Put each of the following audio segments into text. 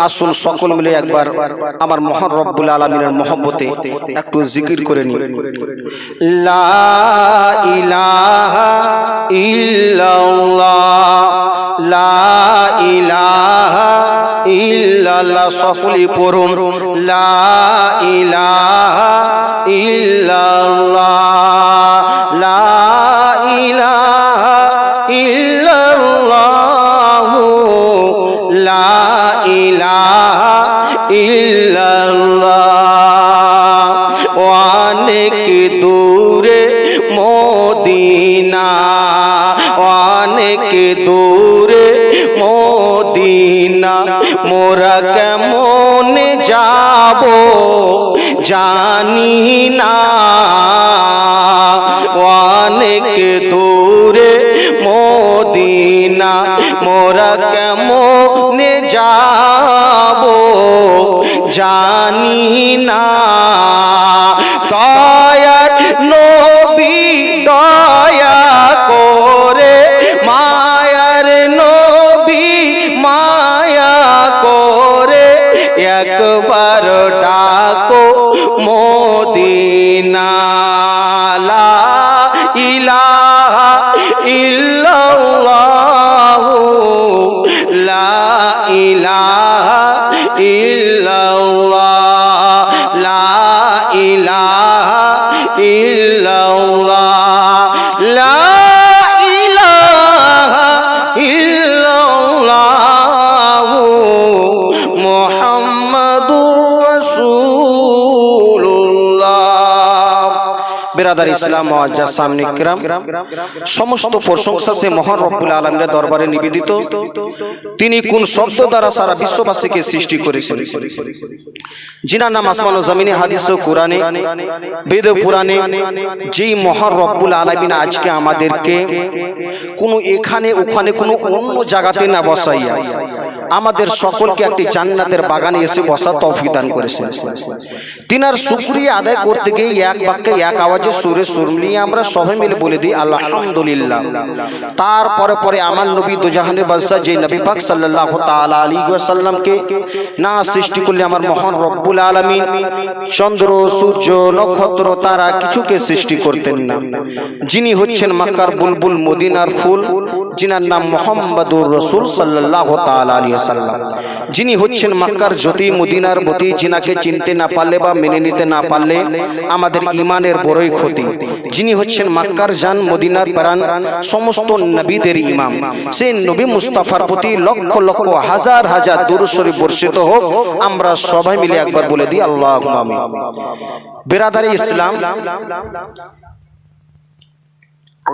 আসুন সকল মিলে একবার আমার মহান রব্বুল আলামিনের মহব্বতে একটু জিকির করে নিই। লা ইলাহা ইল্লাল্লাহ, লা ইলাহা ইল্লাল্লাহ, সকলেই পড়ুন লা ইলাহা ইল্লাল্লাহ, লা ইলাহা ইল্লাল্লাহ, লা ইলাহা ইল্লাল্লাহ। অনেক দূরে মদিনা, অনেক দূরে মদিনা, মোরা কেমন যাব জানি না। অনেক দূরে মদিনা, মোরা কেমন যাব জানি না। দয়ার নবী দয়া করে, মায়ার নবী মায়া করে, একবার ডাকো মদিনা। লা ইলাহা ইল্লাল্লাহ, লা ইলাহা ইল্লাল্লাহ, লা ইলাহা ইল্লাল্লাহ, লা ইলাহা ইল্লাল্লাহ, মুহাম্মাদুর রাসূলুল্লাহ। বিরাদার ইসলাম মুআজ্জাজ সামনে কিরাম, সমস্ত প্রশংসা সে মহান রব্বুল আলামিনের দরবারে নিবেদিত। তিনি কোন শব্দ দ্বারা সারা বিশ্ববাসীকে সৃষ্টি করেছেন, যিনার নাম আসমান ও জমিনে, হাদিস ও কোরআনে, বেদ ও পুরাণে, যেই মহান রব্বুল আলামিন আজকে আমাদেরকে কোনো এখানে ওখানে কোনো অন্য জায়গাতে না বসাইয়া আমাদের সকলকে একটি জান্নাতের বাগানে এসে বসার তৌফিক দান করেছেন। তিনার শুকরিয়া আদায় করতে গিয়ে এক বাক্যে এক আওয়াজে সুরে সুর মিলিয়ে আমরা সবাই মিলে বলে দিই আলহামদুলিল্লাহ। তারপরে পরে আমার নবী দুজাহানের বাদশা যে নবী পাক সাল্লাল্লাহু তাআলা আলাইহি ওয়াসাল্লামকে না সৃষ্টি করলে আমার মহান রব্বুল আলামিন চন্দ্র সূর্য নক্ষত্র তারা কিছুকে সৃষ্টি করতেন না। যিনি হচ্ছেন মক্কার বুলবুল মদিনার ফুল, যিনার নাম মুহাম্মাদুর রাসূল সাল্লাল্লাহু তাআলা আলাইহি ওয়াসাল্লাম, যিনি হচ্ছেন মক্কার জ্যোতি মদিনার বতী, যিনাকে চিনতে না পারলে বা মেনে নিতে না পারলে আমাদের ঈমানের বড়ই ক্ষতি। যিনি হচ্ছেন মক্কার জান মদিনার প্রাণ, সমস্ত নবীদের ইমাম, সেই নবী মুস্তাফার প্রতি লক্ষ লক্ষ হাজার হাজার দুরূদ শরীফ বর্ষিত হোক। আমরা সবাই মিলে একবার বলে দিই আল্লাহুম্মা আমিন। বিরাদার ইসলাম,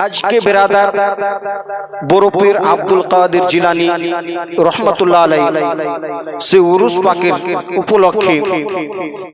আজকে বিরাদার বড় পীর আব্দুল কাদের জিলানী রহমাতুল্লাহ আলাইহি সে উরুস পাকের উপলক্ষে